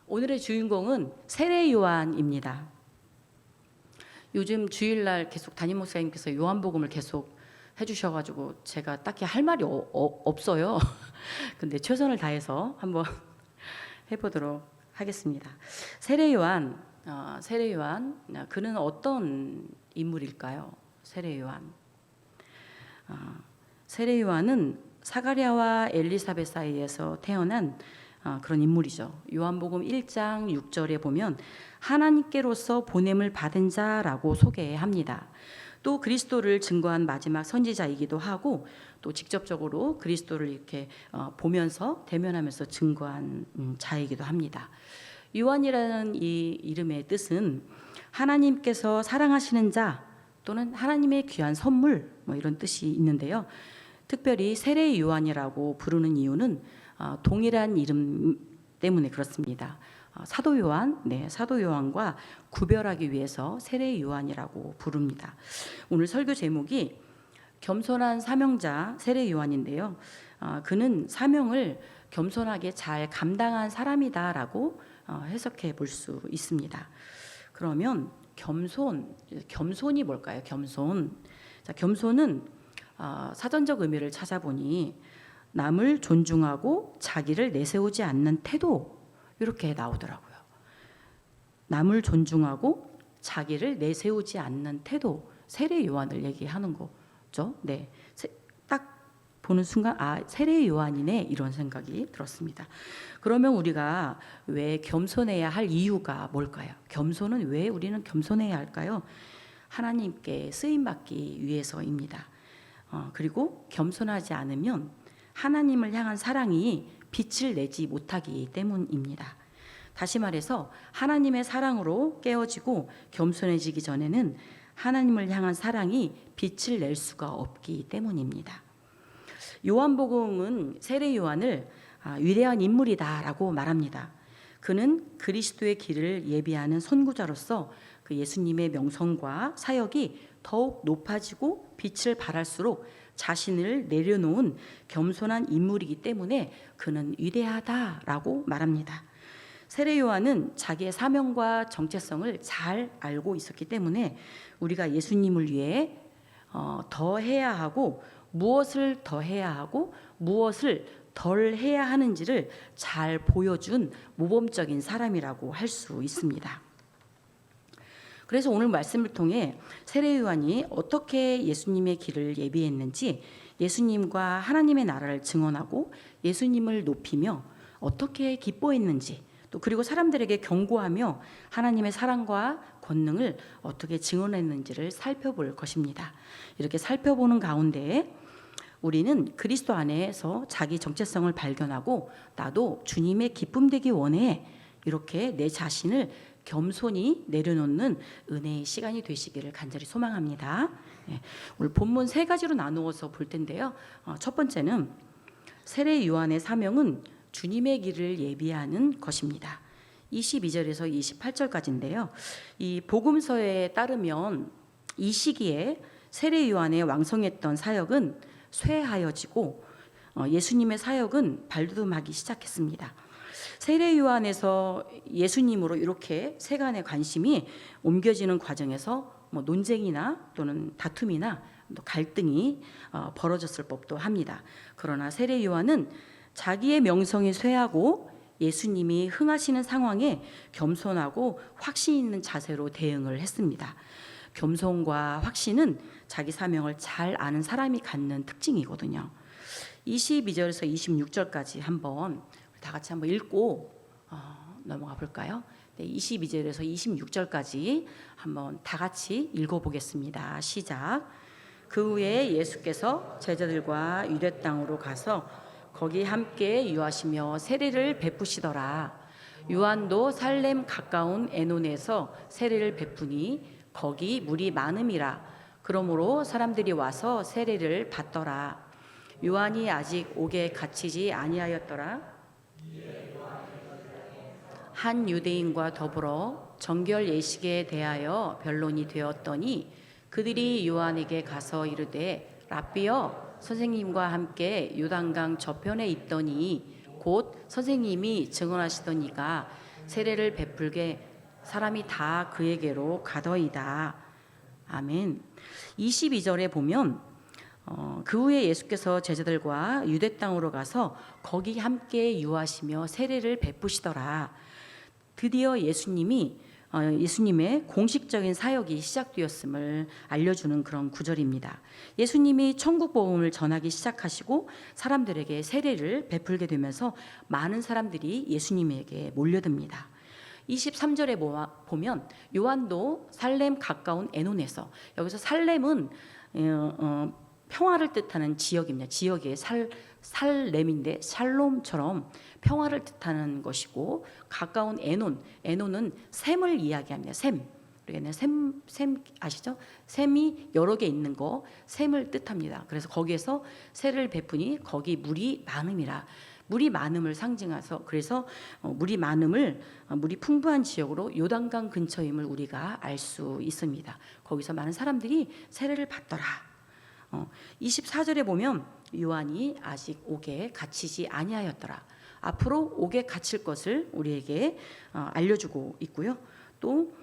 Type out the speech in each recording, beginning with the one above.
오늘의 주인공은 세례 요한입니다. 요즘 주일날 계속 담임 목사님께서 요한복음을 계속 해주셔가지고 제가 딱히 할 말이 없어요. 근데 최선을 다해서 한번 해보도록 하겠습니다. 세례 요한, 그는 어떤 인물일까요? 세례 요한. 세례 요한은 사가랴와 엘리사벳 사이에서 태어난 그런 인물이죠. 요한복음 1장 6절에 보면 하나님께로서 보냄을 받은 자라고 소개합니다. 또 그리스도를 증거한 마지막 선지자이기도 하고 또 직접적으로 그리스도를 이렇게 보면서 대면하면서 증거한 자이기도 합니다. 요한이라는 이 이름의 뜻은 하나님께서 사랑하시는 자 또는 하나님의 귀한 선물 이런 뜻이 있는데요. 특별히 세례 요한이라고 부르는 이유는 동일한 이름 때문에 그렇습니다. 사도 요한과 구별하기 위해서 세례 요한이라고 부릅니다. 오늘 설교 제목이 겸손한 사명자 세례 요한인데요. 그는 사명을 겸손하게 잘 감당한 사람이다라고 해석해 볼 수 있습니다. 그러면 겸손이 뭘까요? 겸손은 사전적 의미를 찾아보니 남을 존중하고 자기를 내세우지 않는 태도, 이렇게 나오더라고요. 남을 존중하고 자기를 내세우지 않는 태도, 세례 요한을 얘기하는 거죠. 네, 딱 보는 순간 세례 요한이네 이런 생각이 들었습니다. 그러면 우리가 왜 겸손해야 할 이유가 뭘까요? 겸손은 왜 우리는 겸손해야 할까요? 하나님께 쓰임받기 위해서입니다. 그리고 겸손하지 않으면 하나님을 향한 사랑이 빛을 내지 못하기 때문입니다. 다시 말해서 하나님의 사랑으로 깨어지고 겸손해지기 전에는 하나님을 향한 사랑이 빛을 낼 수가 없기 때문입니다. 요한복음은 세례 요한을 위대한 인물이다라고 말합니다. 그는 그리스도의 길을 예비하는 선구자로서 그 예수님의 명성과 사역이 더욱 높아지고 빛을 발할수록 자신을 내려놓은 겸손한 인물이기 때문에 그는 위대하다라고 말합니다. 세례 요한은 자기의 사명과 정체성을 잘 알고 있었기 때문에 우리가 예수님을 위해 더 해야 하고 무엇을 더 해야 하고 무엇을 덜 해야 하는지를 잘 보여준 모범적인 사람이라고 할 수 있습니다. 그래서 오늘 말씀을 통해 세례 요한이 어떻게 예수님의 길을 예비했는지, 예수님과 하나님의 나라를 증언하고 예수님을 높이며 어떻게 기뻐했는지, 또 그리고 사람들에게 경고하며 하나님의 사랑과 권능을 어떻게 증언했는지를 살펴볼 것입니다. 이렇게 살펴보는 가운데 우리는 그리스도 안에서 자기 정체성을 발견하고 나도 주님의 기쁨 되기 원해, 이렇게 내 자신을 겸손히 내려놓는 은혜의 시간이 되시기를 간절히 소망합니다. 오늘 본문 3가지로 나누어서 볼 텐데요. 첫 번째는 세례 요한의 사명은 주님의 길을 예비하는 것입니다. 22절에서 28절까지인데요. 이 복음서에 따르면 이 시기에 세례 요한의 왕성했던 사역은 쇠하여지고 예수님의 사역은 발돋움하기 시작했습니다. 세례 요한에서 예수님으로 이렇게 세간의 관심이 옮겨지는 과정에서 논쟁이나 또는 다툼이나 또 갈등이 벌어졌을 법도 합니다. 그러나 세례 요한은 자기의 명성이 쇠하고 예수님이 흥하시는 상황에 겸손하고 확신 있는 자세로 대응을 했습니다. 겸손과 확신은 자기 사명을 잘 아는 사람이 갖는 특징이거든요. 22절에서 26절까지 다 같이 한번 읽고 넘어가 볼까요? 22절에서 26절까지 한번 다 같이 읽어보겠습니다. 시작. 그 후에 예수께서 제자들과 유대 땅으로 가서 거기 함께 유하시며 세례를 베푸시더라. 요한도 살렘 가까운 에논에서 세례를 베푸니 거기 물이 많음이라. 그러므로 사람들이 와서 세례를 받더라. 요한이 아직 옥에 갇히지 아니하였더라. 한 유대인과 더불어 정결 예식에 대하여 변론이 되었더니 그들이 요한에게 가서 이르되 랍비여, 선생님과 함께 요단강 저편에 있더니 곧 선생님이 증언하시던 이가 세례를 베풀게 사람이 다 그에게로 가더이다. 아멘. 22절에 보면 그 후에 예수께서 제자들과 유대 땅으로 가서 거기 함께 유하시며 세례를 베푸시더라. 드디어 예수님의 공식적인 사역이 시작되었음을 알려주는 그런 구절입니다. 예수님이 천국 복음을 전하기 시작하시고 사람들에게 세례를 베풀게 되면서 많은 사람들이 예수님에게 몰려듭니다. 23절에 보면 요한도 살렘 가까운 에논에서, 여기서 살렘은 평화를 뜻하는 지역입니다. 지역의 살렘인데 샬롬처럼 평화를 뜻하는 것이고, 가까운 에논은 샘을 이야기합니다. 샘 아시죠? 샘이 여러 개 있는 거, 샘을 뜻합니다. 그래서 거기에서 세례를 베푸니 거기 물이 많음이라. 물이 많음을 상징해서, 그래서 물이 풍부한 지역으로 요단강 근처임을 우리가 알 수 있습니다. 거기서 많은 사람들이 세례를 받더라. 24절에 보면 요한이 아직 옥에 갇히지 아니하였더라. 앞으로 옥에 갇힐 것을 우리에게 알려주고 있고요. 또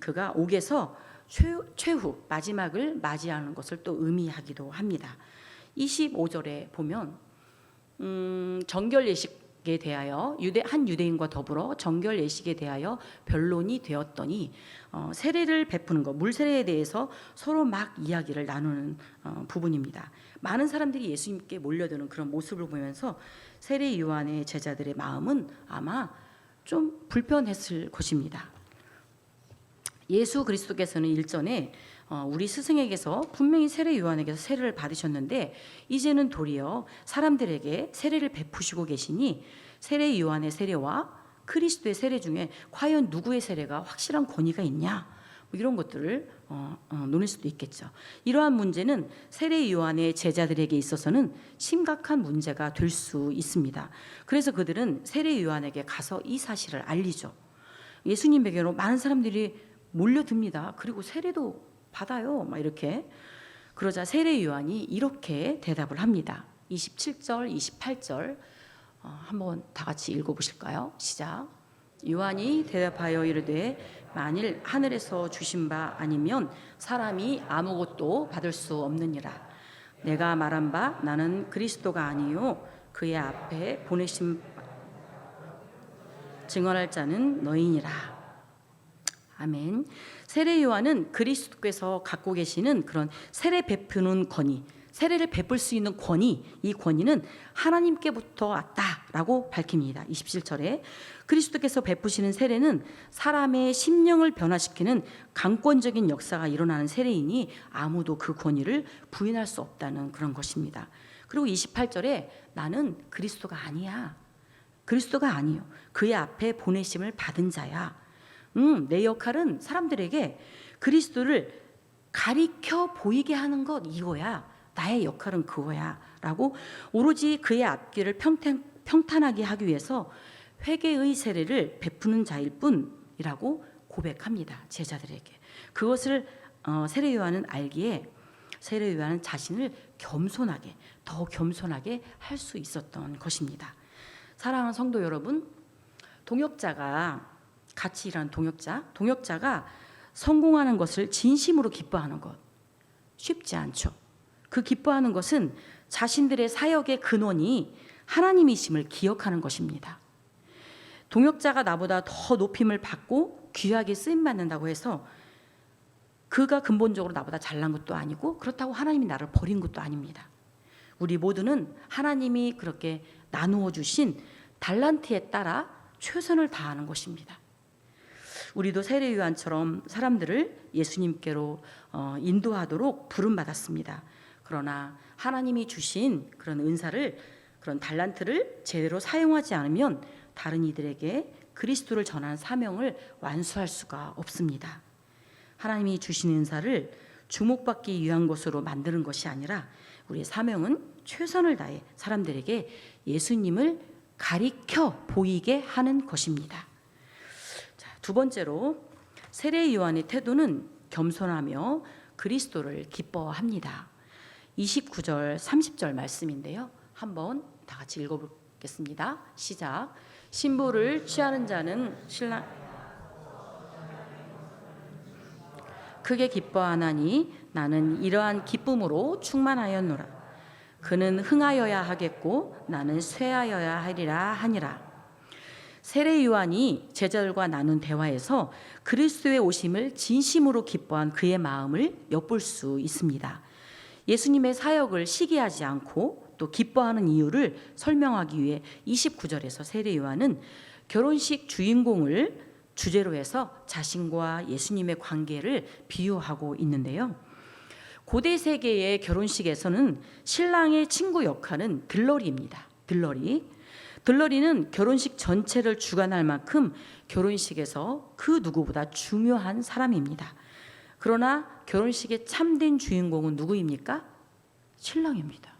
그가 옥에서 최후 마지막을 맞이하는 것을 또 의미하기도 합니다. 25절에 보면 정결 예식에 대하여 한 유대인과 더불어 정결 예식에 대하여 변론이 되었더니 세례를 베푸는 것, 물 세례에 대해서 서로 막 이야기를 나누는 부분입니다. 많은 사람들이 예수님께 몰려드는 그런 모습을 보면서 세례 요한의 제자들의 마음은 아마 좀 불편했을 것입니다. 예수 그리스도께서는 일전에 우리 스승에게서 분명히 세례 요한에게서 세례를 받으셨는데, 이제는 도리어 사람들에게 세례를 베푸시고 계시니 세례 요한의 세례와 그리스도의 세례 중에 과연 누구의 세례가 확실한 권위가 있냐, 이런 것들을 논할 수도 있겠죠. 이러한 문제는 세례 요한의 제자들에게 있어서는 심각한 문제가 될 수 있습니다. 그래서 그들은 세례 요한에게 가서 이 사실을 알리죠. 예수님에게로 많은 사람들이 몰려듭니다. 그리고 세례도 받아요. 막 이렇게. 그러자 세례 요한이 이렇게 대답을 합니다. 27절, 28절 한번 다 같이 읽어보실까요? 시작. 요한이 대답하여 이르되 만일 하늘에서 주신 바 아니면 사람이 아무것도 받을 수 없느니라. 내가 말한 바 나는 그리스도가 아니요 그의 앞에 보내심 증언할 자는 너희니라. 아멘. 세례 요한은 그리스도께서 갖고 계시는 그런 세례 베푸는 권위, 세례를 베풀 수 있는 권위, 이 권위는 하나님께부터 왔다라고 밝힙니다. 27절에 그리스도께서 베푸시는 세례는 사람의 심령을 변화시키는 강권적인 역사가 일어나는 세례이니 아무도 그 권위를 부인할 수 없다는 그런 것입니다. 그리고 28절에 나는 그리스도가 아니야. 그리스도가 아니요. 그의 앞에 보내심을 받은 자야. 내 역할은 사람들에게 그리스도를 가리켜 보이게 하는 것, 이거야. 나의 역할은 그거야 라고 오로지 그의 앞길을 평탄하게 하기 위해서 회개의 세례를 베푸는 자일 뿐이라고 고백합니다. 제자들에게. 그것을 세례 요한은 알기에 세례 요한은 자신을 더 겸손하게 할 수 있었던 것입니다. 사랑하는 성도 여러분, 같이 일하는 동역자가 성공하는 것을 진심으로 기뻐하는 것 쉽지 않죠. 그 기뻐하는 것은 자신들의 사역의 근원이 하나님이심을 기억하는 것입니다. 동역자가 나보다 더 높임을 받고 귀하게 쓰임받는다고 해서 그가 근본적으로 나보다 잘난 것도 아니고 그렇다고 하나님이 나를 버린 것도 아닙니다. 우리 모두는 하나님이 그렇게 나누어 주신 달란트에 따라 최선을 다하는 것입니다. 우리도 세례 요한처럼 사람들을 예수님께로 인도하도록 부름받았습니다. 그러나 하나님이 주신 그런 은사를, 그런 달란트를 제대로 사용하지 않으면 다른 이들에게 그리스도를 전하는 사명을 완수할 수가 없습니다. 하나님이 주신 은사를 주목받기 위한 것으로 만드는 것이 아니라 우리의 사명은 최선을 다해 사람들에게 예수님을 가리켜 보이게 하는 것입니다. 두 번째로 세례 요한의 태도는 겸손하며 그리스도를 기뻐합니다. 29절 30절 말씀인데요. 한번 다 같이 읽어보겠습니다. 시작. 신부를 취하는 자는 신랑 크게 기뻐하나니 나는 이러한 기쁨으로 충만하였노라. 그는 흥하여야 하겠고 나는 쇠하여야 하리라 하니라. 세례 요한이 제자들과 나눈 대화에서 그리스도의 오심을 진심으로 기뻐한 그의 마음을 엿볼 수 있습니다. 예수님의 사역을 시기하지 않고 또 기뻐하는 이유를 설명하기 위해 29절에서 세례 요한은 결혼식 주인공을 주제로 해서 자신과 예수님의 관계를 비유하고 있는데요. 고대 세계의 결혼식에서는 신랑의 친구 역할은 들러리입니다. 들러리는 결혼식 전체를 주관할 만큼 결혼식에서 그 누구보다 중요한 사람입니다. 그러나 결혼식의 참된 주인공은 누구입니까? 신랑입니다.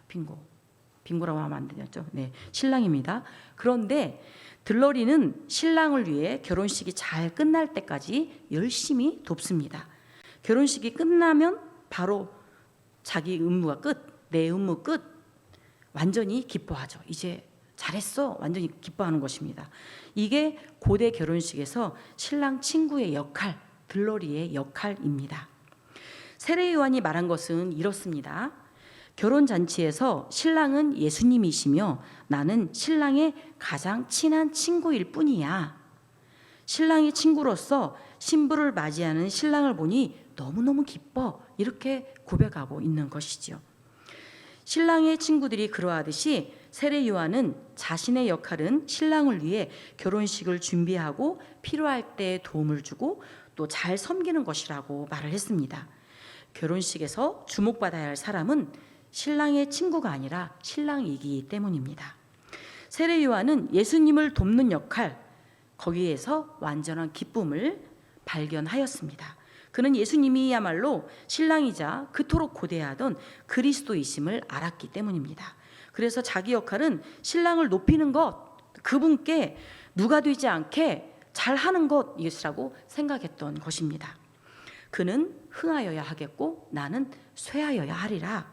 빙고라고 하면 안 되죠. 네, 신랑입니다. 그런데 들러리는 신랑을 위해 결혼식이 잘 끝날 때까지 열심히 돕습니다. 결혼식이 끝나면 바로 자기 의무가 끝, 내 의무 끝, 완전히 기뻐하죠. 이제 잘했어, 완전히 기뻐하는 것입니다. 이게 고대 결혼식에서 신랑 친구의 역할, 들러리의 역할입니다. 세례 요한이 말한 것은 이렇습니다. 결혼 잔치에서 신랑은 예수님이시며 나는 신랑의 가장 친한 친구일 뿐이야. 신랑의 친구로서 신부를 맞이하는 신랑을 보니 너무너무 기뻐. 이렇게 고백하고 있는 것이지요. 신랑의 친구들이 그러하듯이 세례 요한은 자신의 역할은 신랑을 위해 결혼식을 준비하고 필요할 때 도움을 주고 또 잘 섬기는 것이라고 말을 했습니다. 결혼식에서 주목받아야 할 사람은 신랑의 친구가 아니라 신랑이기 때문입니다. 세례 요한은 예수님을 돕는 역할, 거기에서 완전한 기쁨을 발견하였습니다. 그는 예수님이야말로 신랑이자 그토록 고대하던 그리스도이심을 알았기 때문입니다. 그래서 자기 역할은 신랑을 높이는 것, 그분께 누가 되지 않게 잘하는 것이라고 생각했던 것입니다. 그는 흥하여야 하겠고 나는 쇠하여야 하리라.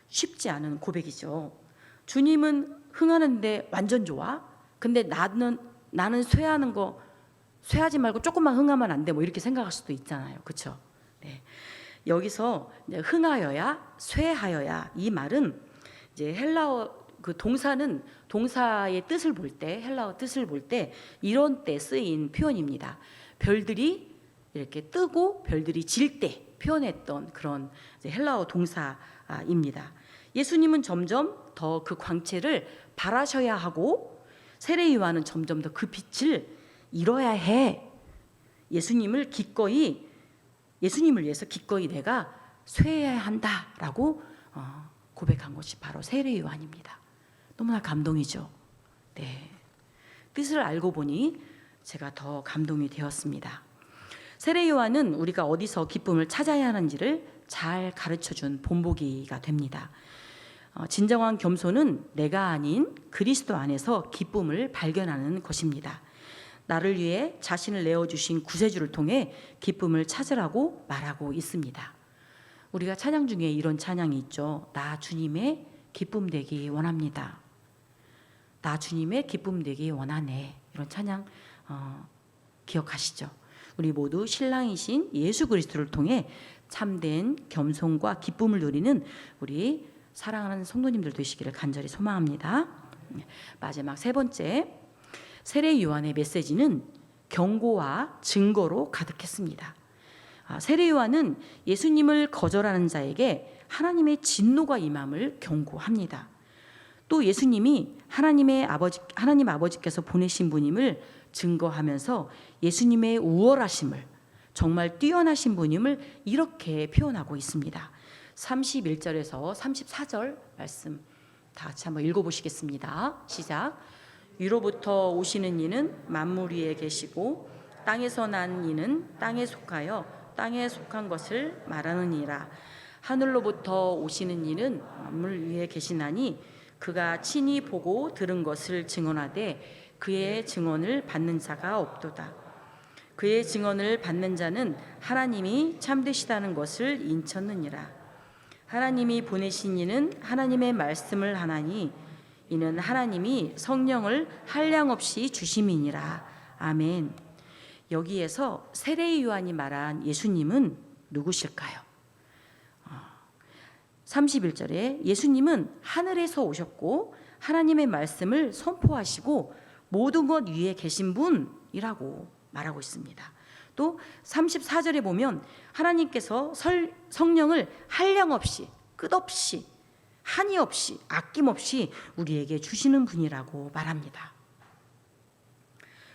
쉽지 않은 고백이죠. 주님은 흥하는데 완전 좋아. 근데 나는 쇠하지 말고 조금만 흥하면 안 돼. 뭐 이렇게 생각할 수도 있잖아요. 그렇죠? 네. 여기서 흥하여야, 쇠하여야 이 말은 이제 헬라어 그 동사의 뜻을 볼 때, 헬라어 뜻을 볼 때 이런 때 쓰인 표현입니다. 별들이 이렇게 뜨고 별들이 질 때 표현했던 그런 헬라어 동사입니다. 예수님은 점점 더 그 광채를 발하셔야 하고 세례 요한은 점점 더 그 빛을 잃어야 해. 예수님을 위해서 기꺼이 내가 쇠해야 한다라고 고백한 것이 바로 세례 요한입니다. 너무나 감동이죠. 네. 뜻을 알고 보니 제가 더 감동이 되었습니다. 세례 요한은 우리가 어디서 기쁨을 찾아야 하는지를 잘 가르쳐준 본보기가 됩니다. 진정한 겸손은 내가 아닌 그리스도 안에서 기쁨을 발견하는 것입니다. 나를 위해 자신을 내어주신 구세주를 통해 기쁨을 찾으라고 말하고 있습니다. 우리가 찬양 중에 이런 찬양이 있죠. 나 주님의 기쁨 되기 원합니다. 나 주님의 기쁨 되기 원하네. 이런 찬양 기억하시죠? 우리 모두 신랑이신 예수 그리스도를 통해 참된 겸손과 기쁨을 누리는 우리 사랑하는 성도님들 되시기를 간절히 소망합니다. 마지막 세 번째, 세례 요한의 메시지는 경고와 증거로 가득했습니다. 세례 요한은 예수님을 거절하는 자에게 하나님의 진노가 임함을 경고합니다. 또 예수님이 하나님 아버지께서 보내신 분임을 증거하면서 예수님의 우월하심을, 정말 뛰어나신 분임을 이렇게 표현하고 있습니다. 31절에서 34절 말씀 다 같이 한번 읽어보시겠습니다. 시작. 위로부터 오시는 이는 만물 위에 계시고 땅에서 난 이는 땅에 속하여 땅에 속한 것을 말하느니라. 하늘로부터 오시는 이는 만물 위에 계시나니 그가 친히 보고 들은 것을 증언하되 그의 증언을 받는 자가 없도다. 그의 증언을 받는 자는 하나님이 참되시다는 것을 인쳤느니라. 하나님이 보내신 이는 하나님의 말씀을 하나니 이는 하나님이 성령을 한량없이 주심이니라. 아멘. 여기에서 세례 요한이 말한 예수님은 누구실까요? 31절에 예수님은 하늘에서 오셨고 하나님의 말씀을 선포하시고 모든 것 위에 계신 분이라고 말하고 있습니다. 또 34절에 보면 하나님께서 성령을 한량없이, 끝없이, 한이 없이, 아낌없이 우리에게 주시는 분이라고 말합니다.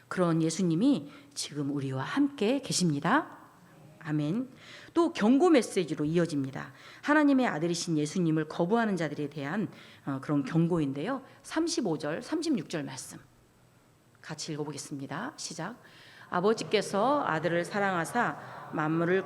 그런 예수님이 지금 우리와 함께 계십니다. 아멘. 또 경고 메시지로 이어집니다. 하나님의 아들이신 예수님을 거부하는 자들에 대한 그런 경고인데요. 35절, 36절 말씀 같이 읽어보겠습니다. 시작. 아버지께서 아들을 사랑하사 만물을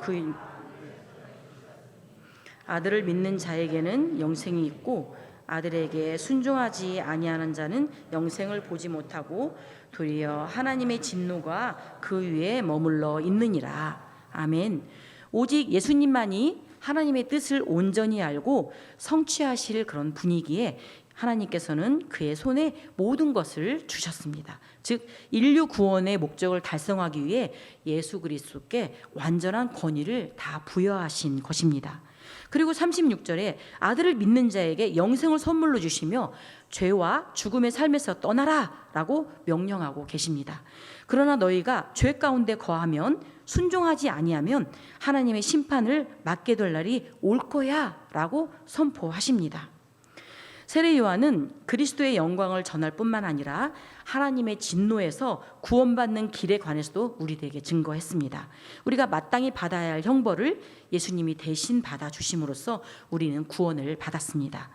아들을 믿는 자에게는 영생이 있고 아들에게 순종하지 아니하는 자는 영생을 보지 못하고 도리어 하나님의 진노가 그 위에 머물러 있느니라. 아멘. 오직 예수님만이 하나님의 뜻을 온전히 알고 성취하실 그런 분위기에 하나님께서는 그의 손에 모든 것을 주셨습니다. 즉 인류 구원의 목적을 달성하기 위해 예수 그리스도께 완전한 권위를 다 부여하신 것입니다. 그리고 36절에 아들을 믿는 자에게 영생을 선물로 주시며 죄와 죽음의 삶에서 떠나라 라고 명령하고 계십니다. 그러나 너희가 죄 가운데 거하면 순종하지 아니하면 하나님의 심판을 맞게 될 날이 올 거야 라고 선포하십니다. 세례 요한은 그리스도의 영광을 전할 뿐만 아니라 하나님의 진노에서 구원받는 길에 관해서도 우리에게 증거했습니다. 우리가 마땅히 받아야 할 형벌을 예수님이 대신 받아주심으로써 우리는 구원을 받았습니다.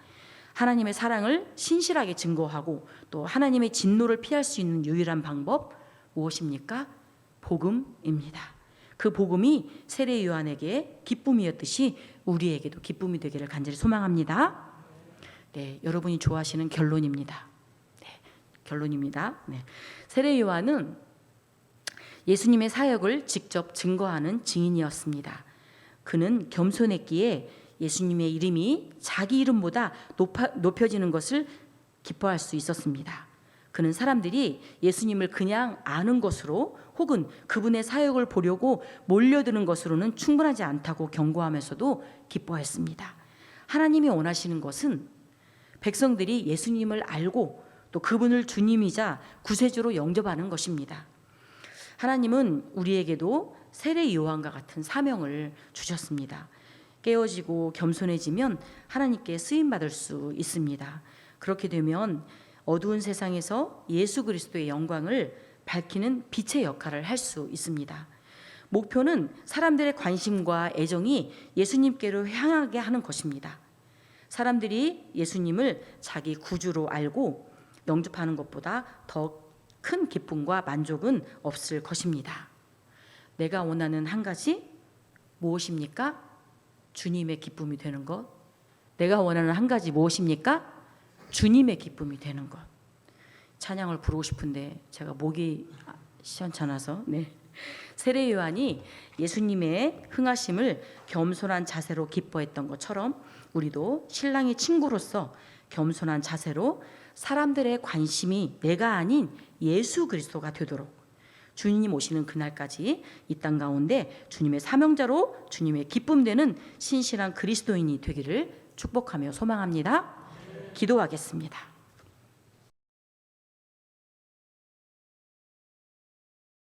하나님의 사랑을 신실하게 증거하고 또 하나님의 진노를 피할 수 있는 유일한 방법 무엇입니까? 복음입니다. 그 복음이 세례 요한에게 기쁨이었듯이 우리에게도 기쁨이 되기를 간절히 소망합니다. 네, 여러분이 좋아하시는 결론입니다. 네, 결론입니다. 네. 세례 요한은 예수님의 사역을 직접 증거하는 증인이었습니다. 그는 겸손했기에 예수님의 이름이 자기 이름보다 높여지는 것을 기뻐할 수 있었습니다. 그는 사람들이 예수님을 그냥 아는 것으로 혹은 그분의 사역을 보려고 몰려드는 것으로는 충분하지 않다고 경고하면서도 기뻐했습니다. 하나님이 원하시는 것은 백성들이 예수님을 알고 또 그분을 주님이자 구세주로 영접하는 것입니다. 하나님은 우리에게도 세례 요한과 같은 사명을 주셨습니다. 깨어지고 겸손해지면 하나님께 쓰임받을 수 있습니다. 그렇게 되면 어두운 세상에서 예수 그리스도의 영광을 밝히는 빛의 역할을 할 수 있습니다. 목표는 사람들의 관심과 애정이 예수님께로 향하게 하는 것입니다. 사람들이 예수님을 자기 구주로 알고 영접하는 것보다 더 큰 기쁨과 만족은 없을 것입니다. 내가 원하는 한 가지 무엇입니까? 주님의 기쁨이 되는 것. 내가 원하는 한 가지 무엇입니까? 주님의 기쁨이 되는 것. 찬양을 부르고 싶은데 제가 목이 시원찮아서. 네. 세례 요한이 예수님의 흥하심을 겸손한 자세로 기뻐했던 것처럼 우리도 신랑의 친구로서 겸손한 자세로 사람들의 관심이 내가 아닌 예수 그리스도가 되도록 주님 오시는 그날까지 이 땅 가운데 주님의 사명자로 주님의 기쁨 되는 신실한 그리스도인이 되기를 축복하며 소망합니다. 기도하겠습니다.